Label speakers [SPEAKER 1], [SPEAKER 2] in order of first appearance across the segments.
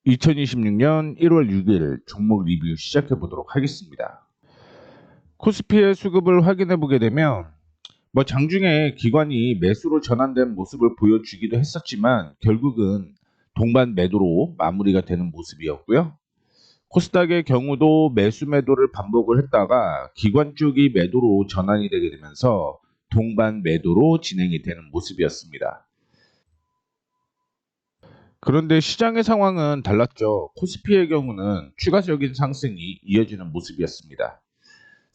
[SPEAKER 1] 2026년 1월 6일 종목 리뷰 시작해 보도록 하겠습니다. 코스피의 수급을 확인해 보게 되면 장중에 기관이 매수로 전환된 모습을 보여주기도 했었지만 결국은 동반 매도로 마무리가 되는 모습이었고요. 코스닥의 경우도 매수 매도를 반복을 했다가 기관 쪽이 매도로 전환이 되게 되면서 동반 매도로 진행이 되는 모습이었습니다. 그런데 시장의 상황은 달랐죠. 코스피의 경우는 추가적인 상승이 이어지는 모습이었습니다.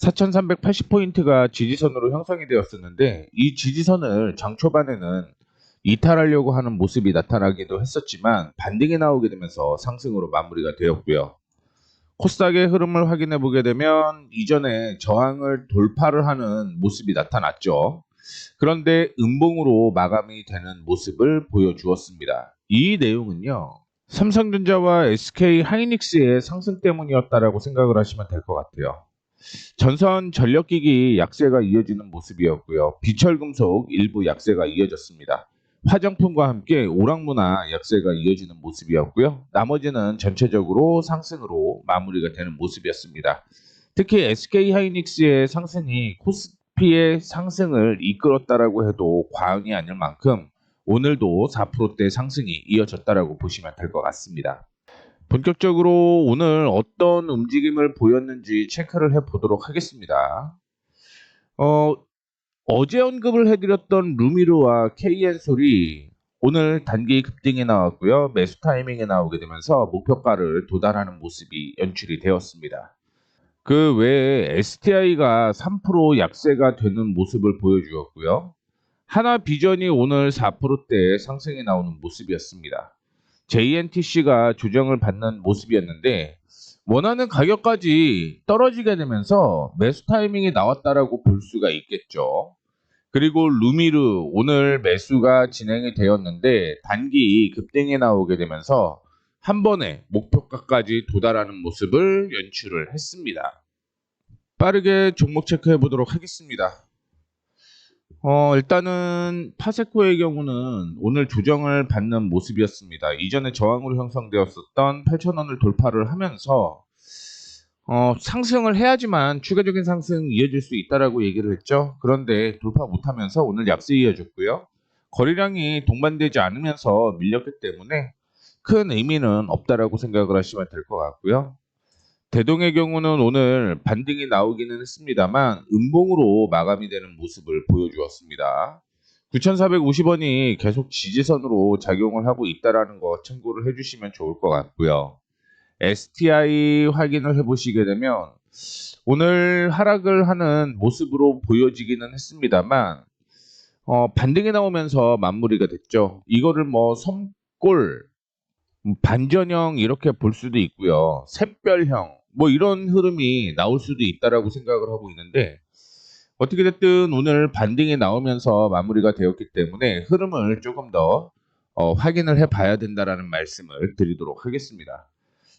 [SPEAKER 1] 4,380포인트가 지지선으로 형성이 되었었는데 이 지지선을 장 초반에는 이탈하려고 하는 모습이 나타나기도 했었지만 반등이 나오게 되면서 상승으로 마무리가 되었고요. 코스닥의 흐름을 확인해 보게 되면 이전에 저항을 돌파를 하는 모습이 나타났죠. 그런데 음봉으로 마감이 되는 모습을 보여주었습니다. 이 내용은요, 삼성전자와 SK 하이닉스의 상승 때문이었다라고 생각을 하시면 될 것 같아요. 전선 전력기기 약세가 이어지는 모습이었고요. 비철금속 일부 약세가 이어졌습니다. 화장품과 함께 오락문화 약세가 이어지는 모습이었고요. 나머지는 전체적으로 상승으로 마무리가 되는 모습이었습니다. 특히 SK 하이닉스의 상승이 코스피의 상승을 이끌었다라고 해도 과언이 아닐 만큼 오늘도 4%대 상승이 이어졌다라고 보시면 될 것 같습니다. 본격적으로 오늘 어떤 움직임을 보였는지 체크를 해 보도록 하겠습니다. 어, 어제 언급을 해드렸던 루미르와 KN솔이 오늘 단기 급등이 나왔고요. 매수 타이밍에 나오게 되면서 목표가를 도달하는 모습이 연출이 되었습니다. 그 외에 STI가 3% 약세가 되는 모습을 보여주었고요. 하나비전이 오늘 4%대 상승이 나오는 모습이었습니다. JNTC가 조정을 받는 모습이었는데 원하는 가격까지 떨어지게 되면서 매수 타이밍이 나왔다라고 볼 수가 있겠죠. 그리고 루미르 오늘 매수가 진행이 되었는데 단기 급등이 나오게 되면서 한 번에 목표가까지 도달하는 모습을 연출을 했습니다. 빠르게 종목 체크해 보도록 하겠습니다. 일단은 파세코의 경우는 오늘 조정을 받는 모습이었습니다. 이전에 저항으로 형성되었었던 8,000원을 돌파를 하면서 상승을 해야지만 추가적인 상승 이어질 수 있다라고 얘기를 했죠. 그런데 돌파 못하면서 오늘 약세 이어졌고요. 거래량이 동반되지 않으면서 밀렸기 때문에 큰 의미는 없다라고 생각을 하시면 될 것 같고요. 대동의 경우는 오늘 반등이 나오기는 했습니다만 음봉으로 마감이 되는 모습을 보여주었습니다. 9,450원이 계속 지지선으로 작용을 하고 있다는 거 참고를 해주시면 좋을 것 같고요. STI 확인을 해보시게 되면 오늘 하락을 하는 모습으로 보여지기는 했습니다만 반등이 나오면서 마무리가 됐죠. 이거를 섬골 반전형 이렇게 볼 수도 있고요. 샛별형 이런 흐름이 나올 수도 있다라고 생각을 하고 있는데 어떻게 됐든 오늘 반등이 나오면서 마무리가 되었기 때문에 흐름을 조금 더 확인을 해봐야 된다라는 말씀을 드리도록 하겠습니다.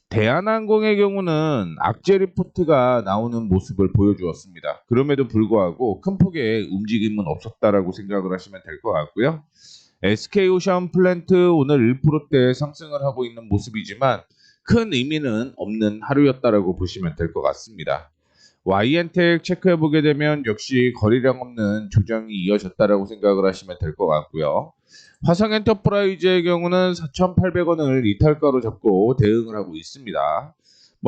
[SPEAKER 1] 대한항공의 경우는 악재 리포트가 나오는 모습을 보여주었습니다. 그럼에도 불구하고 큰 폭의 움직임은 없었다라고 생각을 하시면 될 것 같고요. SK오션 플랜트 오늘 1%대 상승을 하고 있는 모습이지만 큰 의미는 없는 하루였다라고 보시면 될 것 같습니다. YN텍 체크해 보게 되면 역시 거래량 없는 조정이 이어졌다라고 생각을 하시면 될 것 같고요. 화성 엔터프라이즈의 경우는 4,800원을 이탈가로 잡고 대응을 하고 있습니다.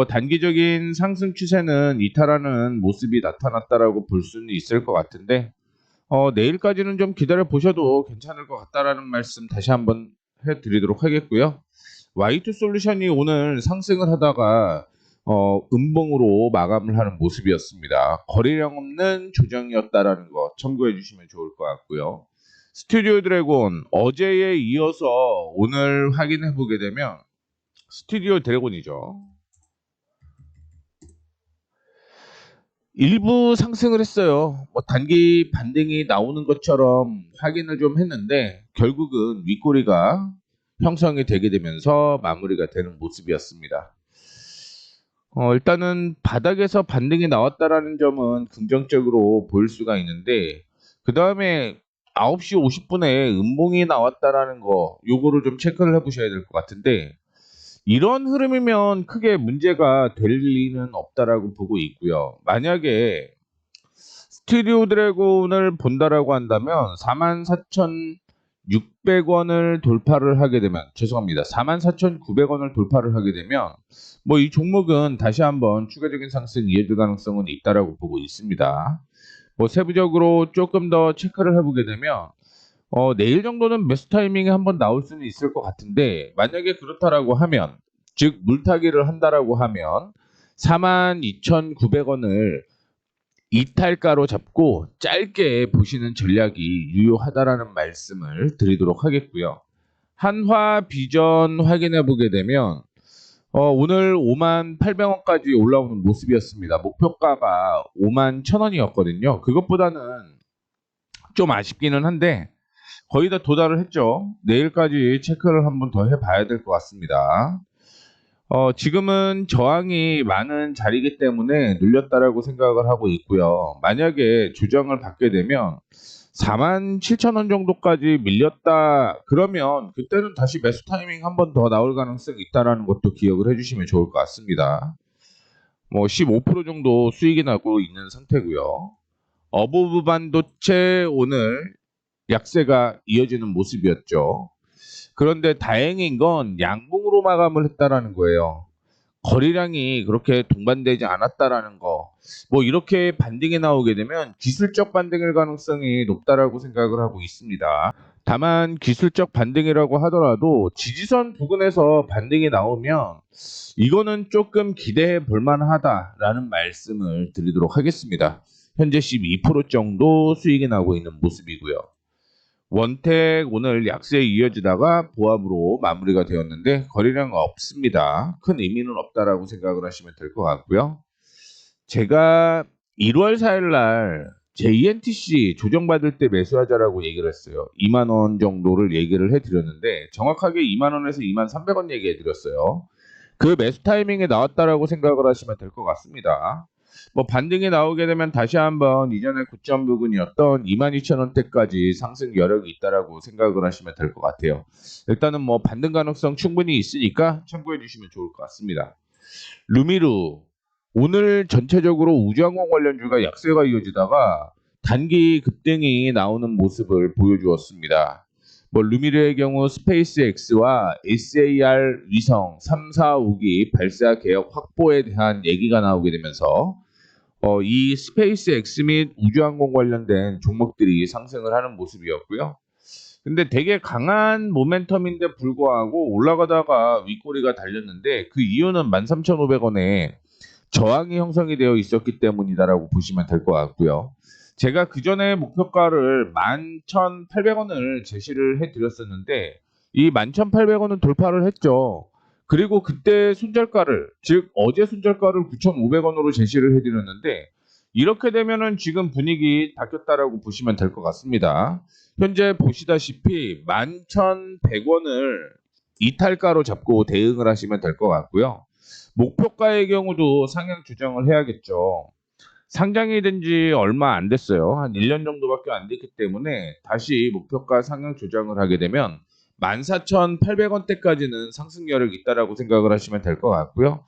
[SPEAKER 1] 단기적인 상승 추세는 이탈하는 모습이 나타났다라고 볼 수는 있을 것 같은데 내일까지는 좀 기다려 보셔도 괜찮을 것 같다라는 말씀 다시 한번 해드리도록 하겠고요. Y2 솔루션이 오늘 상승을 하다가 음봉으로 마감을 하는 모습이었습니다. 거래량 없는 조정이었다라는 거 참고해 주시면 좋을 것 같고요. 스튜디오 드래곤 어제에 이어서 오늘 확인해 보게 되면 스튜디오 드래곤이죠. 일부 상승을 했어요. 단기 반등이 나오는 것처럼 확인을 좀 했는데 결국은 윗꼬리가 형성이 되게 되면서 마무리가 되는 모습이었습니다. 일단은 바닥에서 반등이 나왔다라는 점은 긍정적으로 보일 수가 있는데 그 다음에 9시 50분에 음봉이 나왔다라는 거 요거를 좀 체크를 해 보셔야 될 것 같은데 이런 흐름이면 크게 문제가 될 리는 없다라고 보고 있고요. 만약에 스튜디오 드래곤을 본다라고 한다면 44,600원을 돌파를 하게 되면, 죄송합니다. 44,900원을 돌파를 하게 되면 뭐 이 종목은 다시 한번 추가적인 상승 이어질 가능성은 있다라고 보고 있습니다. 뭐 세부적으로 조금 더 체크를 해보게 되면 내일 정도는 매수 타이밍이 한번 나올 수는 있을 것 같은데, 만약에 그렇다라고 하면, 즉 물타기를 한다라고 하면 42,900원을 이탈가로 잡고 짧게 보시는 전략이 유효하다라는 말씀을 드리도록 하겠고요. 한화 비전 확인해 보게 되면 오늘 51,800원까지 올라오는 모습이었습니다. 목표가가 51,000원이었거든요. 그것보다는 좀 아쉽기는 한데 거의 다 도달을 했죠. 내일까지 체크를 한번 더 해봐야 될 것 같습니다. 지금은 저항이 많은 자리이기 때문에 눌렸다라고 생각을 하고 있고요. 만약에 조정을 받게 되면 47,000원 정도까지 밀렸다 그러면 그때는 다시 매수 타이밍 한 번 더 나올 가능성이 있다는 것도 기억을 해주시면 좋을 것 같습니다. 뭐 15% 정도 수익이 나고 있는 상태고요. 어부브 반도체 오늘 약세가 이어지는 모습이었죠. 그런데 다행인 건 양봉으로 마감을 했다라는 거예요. 거래량이 그렇게 동반되지 않았다라는 거. 뭐 이렇게 반등이 나오게 되면 기술적 반등일 가능성이 높다라고 생각을 하고 있습니다. 다만 기술적 반등이라고 하더라도 지지선 부근에서 반등이 나오면 이거는 조금 기대해 볼 만하다라는 말씀을 드리도록 하겠습니다. 현재 12% 정도 수익이 나고 있는 모습이고요. 원택 오늘 약세에 이어지다가 보합으로 마무리가 되었는데 거래량 없습니다. 큰 의미는 없다라고 생각을 하시면 될 것 같고요. 제가 1월 4일 날 JNTC 조정받을 때 매수하자라고 얘기를 했어요. 2만 원 정도를 얘기를 해드렸는데 정확하게 2만 원에서 2만 300원 얘기해드렸어요. 그 매수 타이밍에 나왔다라고 생각을 하시면 될 것 같습니다. 뭐 반등이 나오게 되면 다시 한번 이전의 고점 부근이었던 22,000원대까지 상승 여력이 있다라고 생각을 하시면 될 것 같아요. 일단은 뭐 반등 가능성 충분히 있으니까 참고해 주시면 좋을 것 같습니다. 루미루 오늘 전체적으로 우주항공 관련주가 약세가 이어지다가 단기 급등이 나오는 모습을 보여주었습니다. 뭐 루미르의 경우 스페이스X와 SAR 위성 3, 4, 5기 발사 계획 확보에 대한 얘기가 나오게 되면서 이 스페이스X 및 우주항공 관련된 종목들이 상승을 하는 모습이었고요. 근데 되게 강한 모멘텀인데 불구하고 올라가다가 윗꼬리가 달렸는데 그 이유는 13,500원에 저항이 형성이 되어 있었기 때문이다라고 보시면 될 것 같고요. 제가 그 전에 목표가를 11,800원을 제시를 해드렸었는데 이 11,800원은 돌파를 했죠. 그리고 그때 손절가를, 즉 어제 손절가를 9,500원으로 제시를 해드렸는데 이렇게 되면은 지금 분위기 바뀌었다라고 보시면 될 것 같습니다. 현재 보시다시피 11,100원을 이탈가로 잡고 대응을 하시면 될 것 같고요. 목표가의 경우도 상향 조정을 해야겠죠. 상장이 된 지 얼마 안 됐어요. 한 1년 정도밖에 안 됐기 때문에 다시 목표가 상향 조정을 하게 되면 14,800원대까지는 상승 여력이 있다라고 생각을 하시면 될 것 같고요.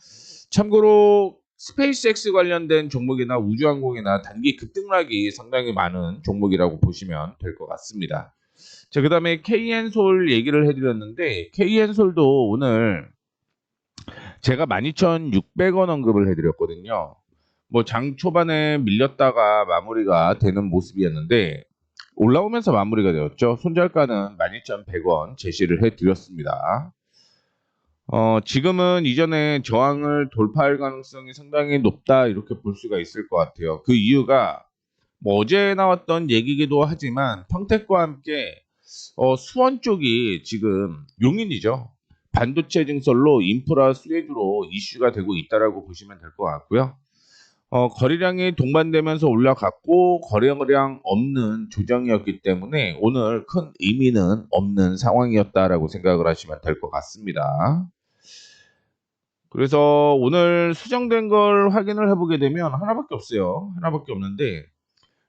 [SPEAKER 1] 참고로 스페이스X 관련된 종목이나 우주항공이나 단기 급등락이 상당히 많은 종목이라고 보시면 될 것 같습니다. 자, 그 다음에 KN솔 얘기를 해드렸는데 KN솔도 오늘 제가 12,600원 언급을 해드렸거든요. 뭐 장 초반에 밀렸다가 마무리가 되는 모습이었는데 올라오면서 마무리가 되었죠. 손절가는 12,100원 제시를 해드렸습니다. 지금은 이전에 저항을 돌파할 가능성이 상당히 높다 이렇게 볼 수가 있을 것 같아요. 그 이유가 뭐 어제 나왔던 얘기기도 하지만 평택과 함께 수원 쪽이 지금 용인이죠. 반도체 증설로 인프라 수혜주로 이슈가 되고 있다라고 보시면 될 것 같고요. 거래량이 동반되면서 올라갔고 거래량 없는 조정이었기 때문에 오늘 큰 의미는 없는 상황이었다라고 생각을 하시면 될 것 같습니다. 그래서 오늘 수정된 걸 확인을 해보게 되면 하나밖에 없어요. 하나밖에 없는데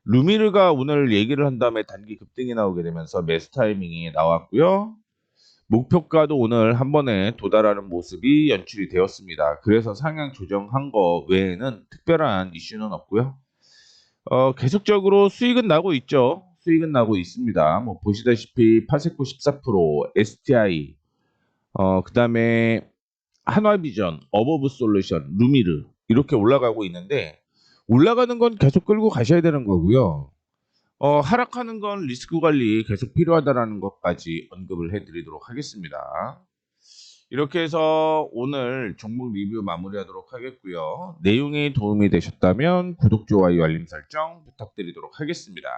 [SPEAKER 1] 루미르가 오늘 얘기를 한 다음에 단기 급등이 나오게 되면서 매수 타이밍이 나왔고요. 목표가도 오늘 한 번에 도달하는 모습이 연출이 되었습니다. 그래서 상향 조정한 거 외에는 특별한 이슈는 없고요. 계속적으로 수익은 나고 있죠. 수익은 나고 있습니다. 뭐 보시다시피 파세코 14%, STI, 그다음에 한화비전, 어버브솔루션, 루미르 이렇게 올라가고 있는데 올라가는 건 계속 끌고 가셔야 되는 거고요. 하락하는 건 리스크 관리 계속 필요하다라는 것까지 언급을 해드리도록 하겠습니다. 이렇게 해서 오늘 종목 리뷰 마무리하도록 하겠고요. 내용이 도움이 되셨다면 구독, 좋아요, 알림 설정 부탁드리도록 하겠습니다.